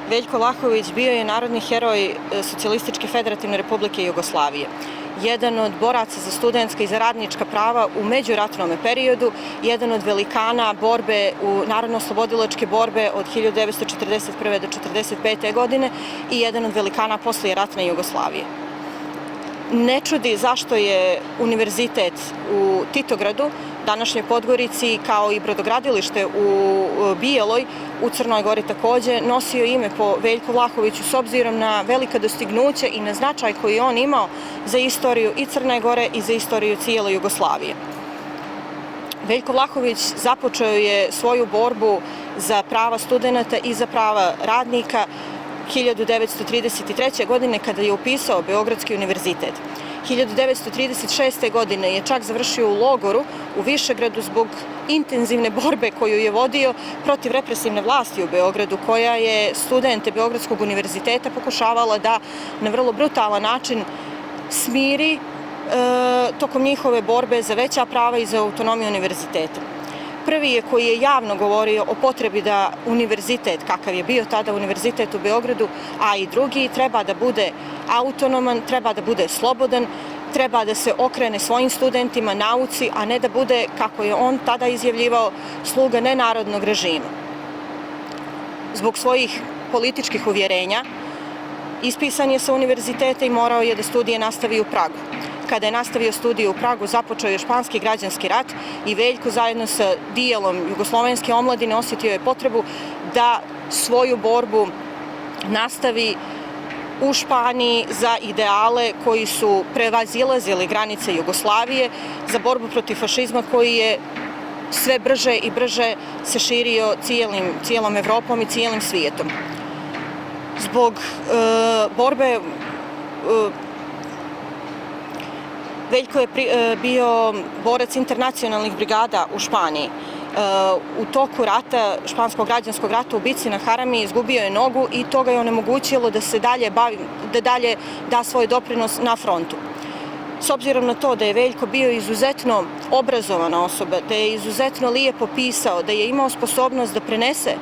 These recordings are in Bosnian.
Veljko Vlahović bio je narodni heroj Socijalističke federativne republike Jugoslavije. Jedan od boraca za studentska i za radnička prava u međuratnom periodu, jedan od velikana borbe u narodno-oslobodilačke borbe od 1941. do 1945. godine i jedan od velikana poslije ratne Jugoslavije. Ne čudi zašto je univerzitet u Titogradu, današnjoj Podgorici, kao i brodogradilište u Bijeloj, u Crnoj Gori takođe, nosio ime po Veljku Vlahoviću s obzirom na velika dostignuća i na značaj koji je on imao za istoriju i Crne Gore i za istoriju cijele Jugoslavije. Veljko Vlahović započeo je svoju borbu za prava studenata i za prava radnika 1933. godine kada je upisao Beogradski univerzitet. 1936. godine je čak završio u logoru u Višegradu zbog intenzivne borbe koju je vodio protiv represivne vlasti u Beogradu, koja je studente Beogradskog univerziteta pokušavala da na vrlo brutalan način smiri tokom njihove borbe za veća prava i za autonomiju univerziteta. Prvi je koji je javno govorio o potrebi da univerzitet, kakav je bio tada univerzitet u Beogradu, a i drugi, treba da bude autonoman, treba da bude slobodan, treba da se okrene svojim studentima, nauci, a ne da bude, kako je on tada izjavljivao, sluga nenarodnog režima. Zbog svojih političkih uvjerenja ispisan je sa univerziteta i morao je da studije nastavi u Pragu. Kada je nastavio studije u Pragu, započeo je Španski građanski rat i Veljko zajedno sa dijelom jugoslovenske omladine osjetio je potrebu da svoju borbu nastavi u Španiji za ideale koji su prevazilazili granice Jugoslavije, za borbu protiv fašizma koji je sve brže i brže se širio cijelom Evropom i cijelim svijetom. Zbog borbe Veljko je bio borac internacionalnih brigada u Španiji. U toku rata, španskog građanskog rata u bici na Harami, izgubio je nogu i to ga je onemogućilo da se dalje da svoj doprinos na frontu. S obzirom na to da je Veljko bio izuzetno obrazovana osoba, da je izuzetno lijepo pisao, da je imao sposobnost da prenese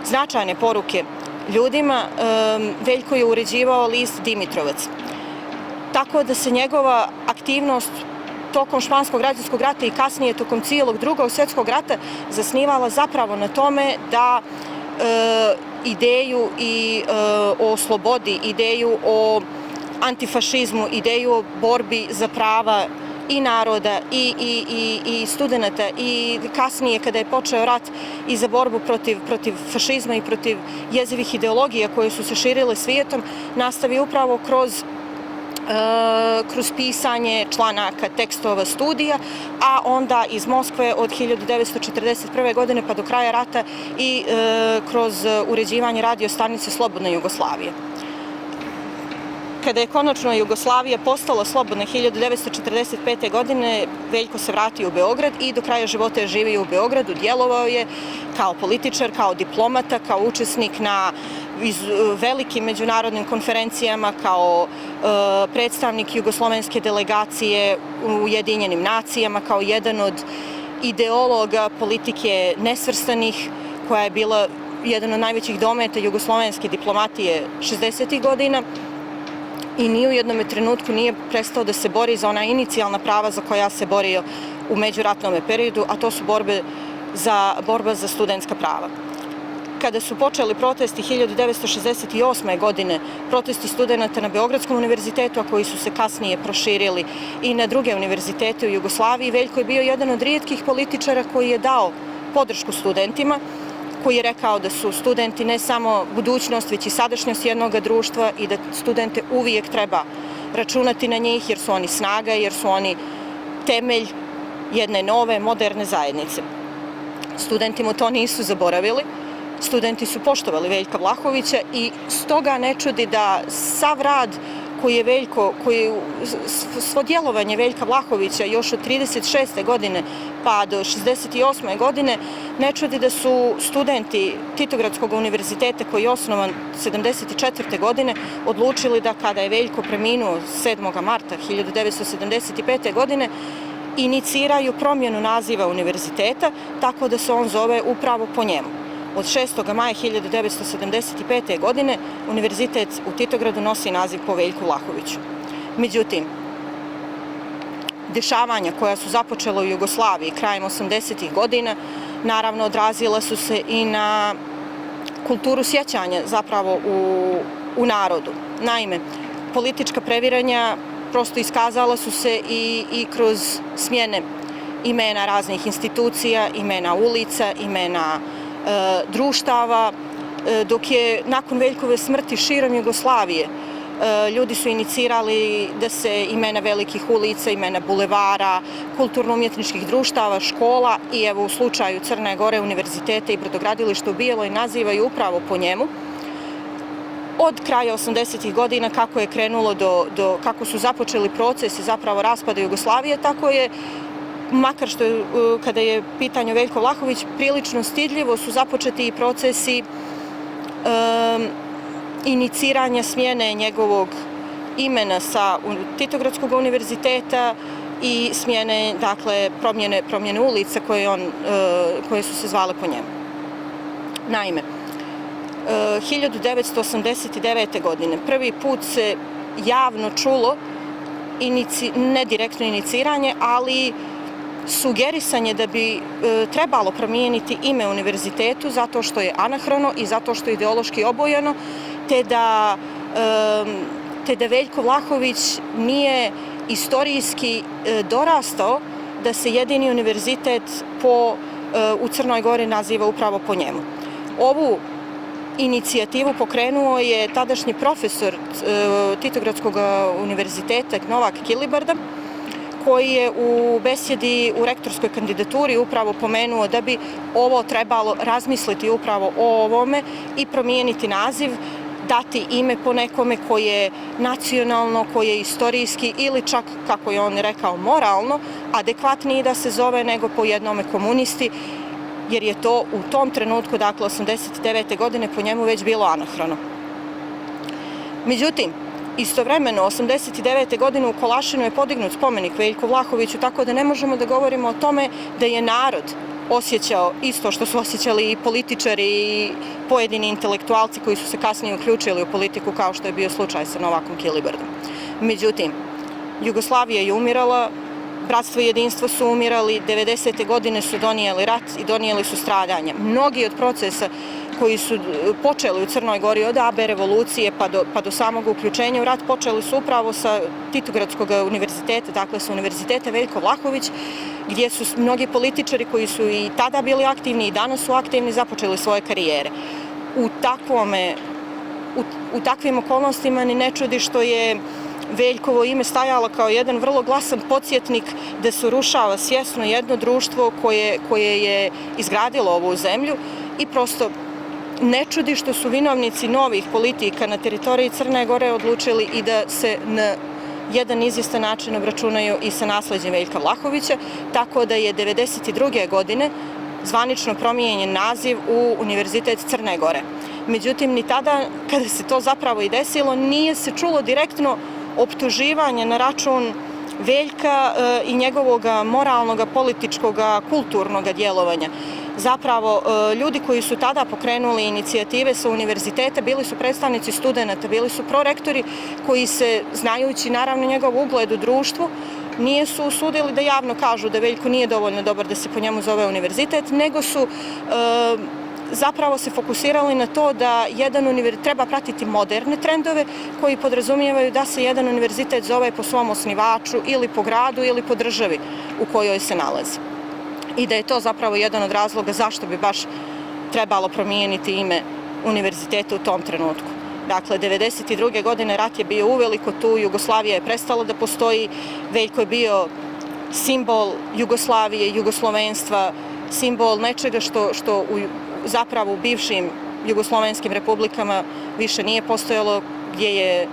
značajne poruke ljudima, Veljko je uređivao list Dimitrovac. Tako da se njegova aktivnost tokom Španskog građanskog rata i kasnije tokom cijelog Drugog svjetskog rata zasnivala zapravo na tome da ideju o slobodi, ideju o antifašizmu, ideju o borbi za prava i naroda i studenata i kasnije kada je počeo rat i za borbu protiv fašizma i protiv jezivih ideologija koje su se širile svijetom, nastavi upravo kroz pisanje članaka, tekstova, studija, a onda iz Moskve od 1941. godine pa do kraja rata i kroz uređivanje radio stanice Slobodne Jugoslavije. Kada je konačno Jugoslavija postala slobodna 1945. godine, Veljko se vratio u Beograd i do kraja života je živio u Beogradu, djelovao je kao političar, kao diplomata, kao učesnik na velikim međunarodnim konferencijama, kao predstavnik jugoslovenske delegacije u Ujedinjenim nacijama, kao jedan od ideologa politike nesvrstanih, koja je bila jedan od najvećih dometa jugoslovenske diplomatije 60. godina. I ni u jednom trenutku nije prestao da se bori za ona inicijalna prava za koja se borio u međuratnom periodu, a to su borba za studentska prava. Kada su počeli protesti 1968. godine, protesti studenata na Beogradskom univerzitetu, a koji su se kasnije proširili i na druge univerzitete u Jugoslaviji, Veljko je bio jedan od rijetkih političara koji je dao podršku studentima, koji je rekao da su studenti ne samo budućnost, već i sadašnjost jednog društva i da studente uvijek treba računati na njih jer su oni snaga, jer su oni temelj jedne nove, moderne zajednice. Studenti mu to nisu zaboravili, studenti su poštovali Veljka Vlahovića i stoga ne čudi da sav rad koji je Veljko, svo djelovanje Veljka Vlahovića još od 36. godine pa do 68. godine, ne čudi da su studenti Titogradskog univerziteta koji je osnovan 74. godine odlučili da kada je Veljko preminuo 7. marta 1975. godine iniciraju promjenu naziva univerziteta tako da se on zove upravo po njemu. od 6. maja 1975. godine Univerzitet u Titogradu nosi naziv po Veljku Vlahoviću. Međutim, dešavanja koja su započela u Jugoslaviji krajem 80. godina naravno odrazila su se i na kulturu sjećanja zapravo u narodu. Naime, politička previranja prosto iskazala su se i kroz smjene imena raznih institucija, imena ulica, imena društava, dok je nakon Veljkove smrti širom Jugoslavije ljudi su inicirali da se imena velikih ulica, imena bulevara, kulturno-umjetničkih društava, škola i evo u slučaju Crne Gore univerziteta i brodogradilišta u Bijeloj nazivaju upravo po njemu. Od kraja 80. godina kako je krenulo kako su započeli procesi zapravo raspada Jugoslavije, tako je, makar što je, kada je pitanje Veljko Vlahović, prilično stidljivo su započeti i procesi iniciranja smjene njegovog imena sa Titogradskog univerziteta i smjene, dakle, promjene ulica koje su se zvale po njemu. Naime, 1989. godine prvi put se javno čulo ne direktno iniciranje, ali sugerisanje da bi trebalo promijeniti ime univerzitetu zato što je anahrono i zato što je ideološki obojeno, te da Veljko Vlahović nije istorijski dorastao da se jedini univerzitet u Crnoj Gori naziva upravo po njemu. Ovu inicijativu pokrenuo je tadašnji profesor Titogradskog univerziteta Novak Kilibarda, koji je u besjedi u rektorskoj kandidaturi upravo pomenuo da bi ovo trebalo razmisliti upravo o ovome i promijeniti naziv, dati ime po nekome koje je nacionalno, koje je istorijski ili čak, kako je on rekao, moralno, adekvatniji da se zove nego po jednome komunisti, jer je to u tom trenutku, dakle 89. godine, po njemu već bilo anahrono. Međutim, istovremeno, 89. godine u Kolašinu je podignut spomenik Veljku Vlahoviću, tako da ne možemo da govorimo o tome da je narod osjećao isto što su osjećali i političari i pojedini intelektualci koji su se kasnije uključili u politiku, kao što je bio slučaj sa Novakom Kilibardom. Međutim, Jugoslavija je umirala, bratstvo i jedinstvo su umirali, 90. godine su donijeli rat i donijeli su stradanja. Mnogi od procesa koji su počeli u Crnoj Gori od AB revolucije pa do samog uključenja u rat počeli su upravo sa Titogradskog univerziteta, dakle sa univerziteta Veljko Vlahović, gdje su mnogi političari koji su i tada bili aktivni i danas su aktivni započeli svoje karijere. U takvim okolnostima ni ne čudi što je Veljkovo ime stajalo kao jedan vrlo glasan podsjetnik da se urušava svjesno jedno društvo koje je izgradilo ovu zemlju i prosto ne čudi što su vinovnici novih politika na teritoriji Crne Gore odlučili i da se na jedan izvjestan način obračunaju i sa nasleđem Veljka Vlahovića, tako da je 1992. godine zvanično promijenjen naziv u Univerzitet Crne Gore. Međutim, ni tada, kada se to zapravo i desilo, nije se čulo direktno optuživanje na račun Veljka i njegovog moralnog, političkog, kulturnog djelovanja. Zapravo, ljudi koji su tada pokrenuli inicijative sa univerziteta bili su predstavnici studenata, bili su prorektori koji se, znajući naravno njegov ugled u društvu, nije su usudili da javno kažu da Veljko nije dovoljno dobar da se po njemu zove univerzitet, nego su zapravo se fokusirali na to da treba pratiti moderne trendove koji podrazumijevaju da se jedan univerzitet zove po svom osnivaču ili po gradu ili po državi u kojoj se nalazi. I da je to zapravo jedan od razloga zašto bi baš trebalo promijeniti ime univerziteta u tom trenutku. Dakle, 1992. godine rat je bio uveliko tu, Jugoslavija je prestala da postoji, Veljko je bio simbol Jugoslavije, jugoslovenstva, simbol nečega što zapravo u bivšim jugoslovenskim republikama više nije postojalo, gdje je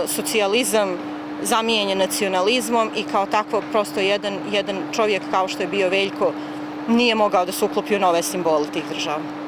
socijalizam zamijenjen nacionalizmom i kao tako prosto jedan čovjek kao što je bio Veljko nije mogao da se uklopi u nove simbole tih država.